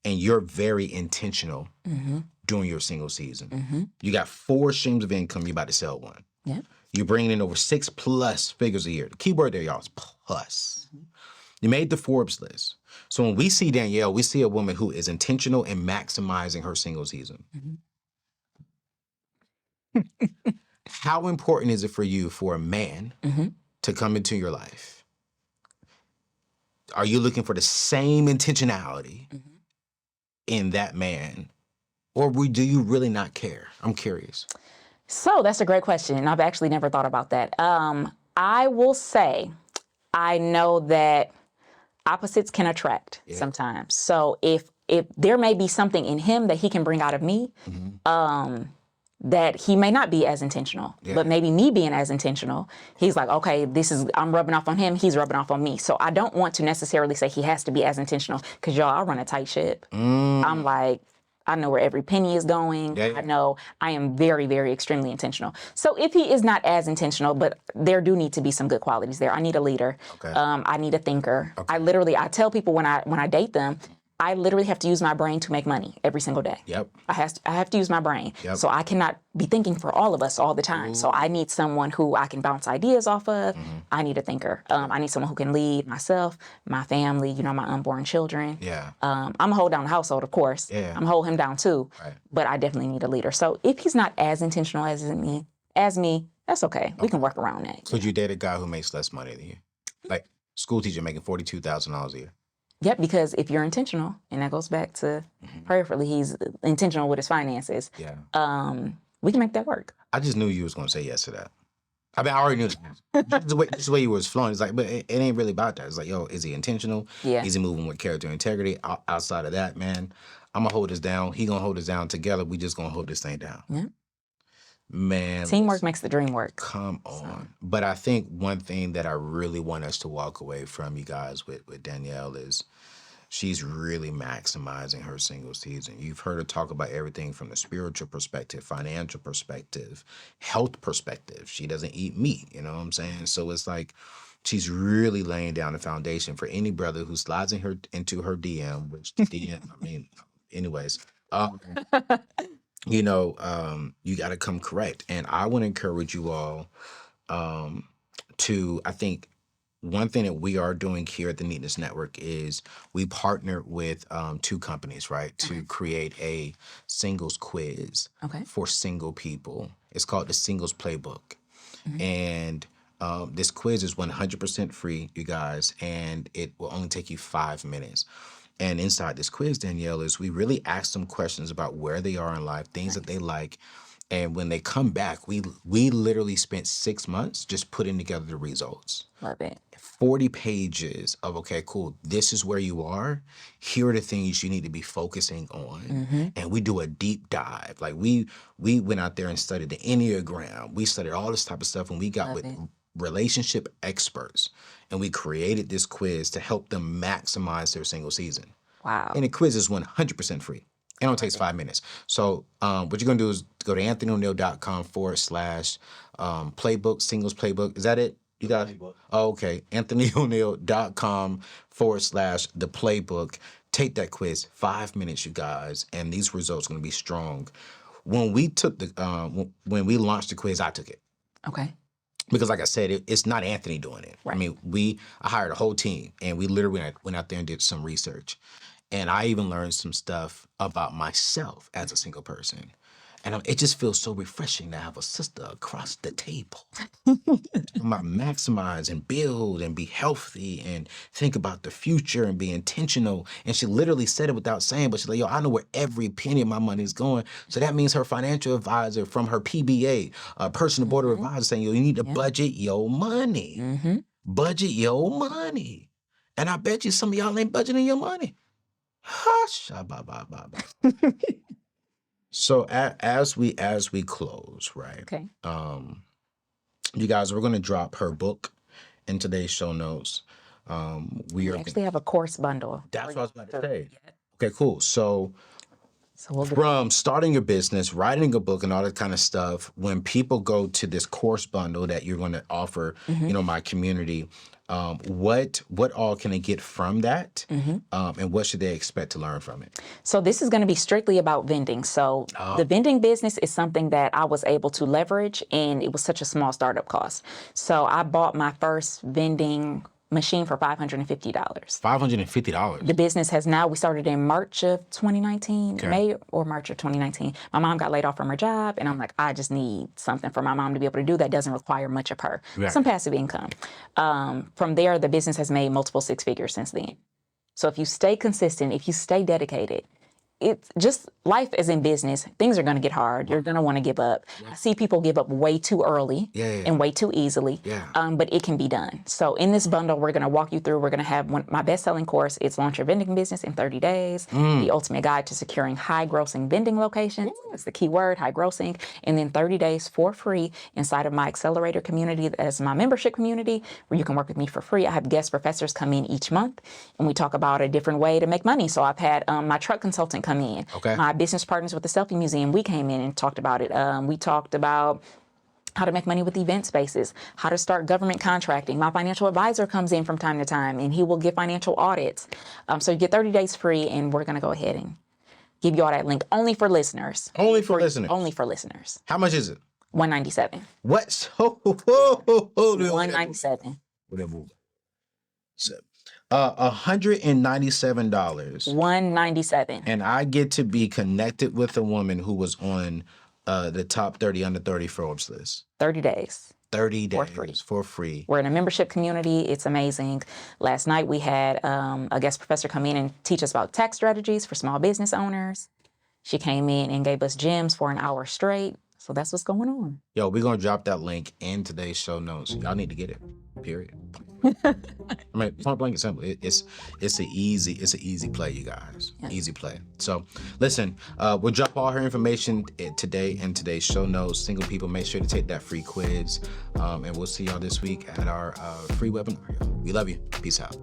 [SPEAKER 3] and you're very intentional during your single season, you got 4 streams of income. You're about to sell one.
[SPEAKER 2] Yeah.
[SPEAKER 3] You're bringing in over 6+ figures a year. The key word there, y'all, is plus. You made the Forbes list. So when we see Danielle, we see a woman who is intentional in maximizing her single season. How important is it for you for a man to come into your life? Are you looking for the same intentionality in that man? Or do you really not care? I'm curious.
[SPEAKER 2] So that's a great question. And I've actually never thought about that. I will say, I know that opposites can attract sometimes. So if there may be something in him that he can bring out of me, that he may not be as intentional, but maybe me being as intentional, he's like, okay, I'm rubbing off on him, he's rubbing off on me. So I don't want to necessarily say he has to be as intentional, because y'all, I run a tight ship. I'm like, I know where every penny is going. I know I am very, very extremely intentional. So if he is not as intentional, but there do need to be some good qualities there. I need a leader. I need a thinker. I tell people when I date them, I literally have to use my brain to make money every single day. I have to use my brain. So I cannot be thinking for all of us all the time. So I need someone who I can bounce ideas off of. I need a thinker. I need someone who can lead myself, my family, my unborn children. I'm gonna hold down the household, of course. I'm gonna hold him down too. But I definitely need a leader. So if he's not as intentional as me, that's okay. We can work around that.
[SPEAKER 3] Could you date a guy who makes less money than you? Like school teacher making $42,000 a year?
[SPEAKER 2] Yep, because if you're intentional, and that goes back to prayerfully, he's intentional with his finances. We can make that work.
[SPEAKER 3] I just knew you was gonna say yes to that. I mean, I already knew this. Just the way you was flowing. It's like, but it ain't really about that. It's like, yo, is he intentional? Is he moving with character and integrity? Outside of that, man, I'm gonna hold this down. He gonna hold this down. Together, we just gonna hold this thing down. Man,
[SPEAKER 2] teamwork makes the dream work.
[SPEAKER 3] Come on. But I think one thing that I really want us to walk away from, you guys, with Danielle is she's really maximizing her single season. You've heard her talk about everything from the spiritual perspective, financial perspective, health perspective. She doesn't eat meat, you know what I'm saying? So it's like she's really laying down the foundation for any brother who slides into her DM, which the DM, I mean, anyways. You got to come correct. And I want to encourage you all I think one thing that we are doing here at the Neatness Network is we partner with 2 companies, right, to create a singles quiz for single people. It's called the Singles Playbook. And this quiz is 100% free, you guys, and it will only take you 5 minutes. And inside this quiz, Danielle, is we really ask them questions about where they are in life, things that they like. And when they come back, we literally spent 6 months just putting together the results.
[SPEAKER 2] Love it.
[SPEAKER 3] 40 pages of, okay, cool, this is where you are. Here are the things you need to be focusing on. And we do a deep dive. Like we went out there and studied the Enneagram. We studied all this type of stuff, and we got with relationship experts, and we created this quiz to help them maximize their single season.
[SPEAKER 2] Wow.
[SPEAKER 3] And the quiz is 100% free. It only takes 5 minutes. So what you're going to do is go to AnthonyONeal.com/playbook, singles playbook. Is that it? You got it? Oh, okay. AnthonyONeal.com/the playbook. Take that quiz, 5 minutes, you guys, and these results are going to be strong. When we took when we launched the quiz, I took it.
[SPEAKER 2] Okay.
[SPEAKER 3] Because like I said, it's not Anthony doing it. I mean, I hired a whole team, and we literally went out there and did some research. And I even learned some stuff about myself as a single person. And it just feels so refreshing to have a sister across the table. About maximize and build and be healthy and think about the future and be intentional. And she literally said it without saying, but she's like, yo, I know where every penny of my money is going. So that means her financial advisor from her PBA, personal board of advisors, saying, yo, you need to budget your money. Budget your money. And I bet you some of y'all ain't budgeting your money. Hush. So as we close, right?
[SPEAKER 2] Okay.
[SPEAKER 3] You guys, we're gonna drop her book in today's show notes. We
[SPEAKER 2] actually have a course bundle.
[SPEAKER 3] That's what I was about to say. Okay, cool. So from starting your business, writing a book, and all that kind of stuff, when people go to this course bundle that you're going to offer, my community, what all can they get from that, and what should they expect to learn from it?
[SPEAKER 2] So this is going to be strictly about vending. So the vending business is something that I was able to leverage, and it was such a small startup cost. So I bought my first vending machine for $550.
[SPEAKER 3] $550.
[SPEAKER 2] The business has now, we started in March of 2019, May or March of 2019. My mom got laid off from her job, and I'm like, I just need something for my mom to be able to do that doesn't require much of her. Some passive income. From there, the business has made multiple six figures since then. So if you stay consistent, if you stay dedicated, it's just life as in business, things are going to get hard. You're going to want to give up. I see people give up way too early and way too easily, but it can be done. So in this bundle, we're going to walk you through, we're going to have my best-selling course. It's Launch Your Vending Business in 30 Days, the ultimate guide to securing high-grossing vending locations. That's the key word, high-grossing. And then 30 days for free inside of my accelerator community, as my membership community, where you can work with me for free. I have guest professors come in each month, and we talk about a different way to make money. So I've had my truck consultant come in. My business partners with the Selfie Museum, we came in and talked about it. We talked about how to make money with event spaces, how to start government contracting. My financial advisor comes in from time to time, and he will give financial audits. So you get 30 days free, and we're going to go ahead and give you all that link only for listeners.
[SPEAKER 3] Only for listeners?
[SPEAKER 2] Only for listeners.
[SPEAKER 3] How much is it?
[SPEAKER 2] $197.
[SPEAKER 3] What?
[SPEAKER 2] $197.
[SPEAKER 3] Whatever. $197.
[SPEAKER 2] $197.
[SPEAKER 3] And I get to be connected with a woman who was on the top 30 under 30 Forbes list.
[SPEAKER 2] 30 days.
[SPEAKER 3] 30 days for free.
[SPEAKER 2] We're in a membership community. It's amazing. Last night we had a guest professor come in and teach us about tax strategies for small business owners. She came in and gave us gems for an hour straight. So that's what's going on.
[SPEAKER 3] Yo, we're going to drop that link in today's show notes. Y'all need to get it, period. I mean, point blank and simple. It's an easy play, you guys. Easy play. So listen, we'll drop all her information today in today's show notes. Single people, make sure to take that free quiz. And we'll see y'all this week at our free webinar. We love you. Peace out.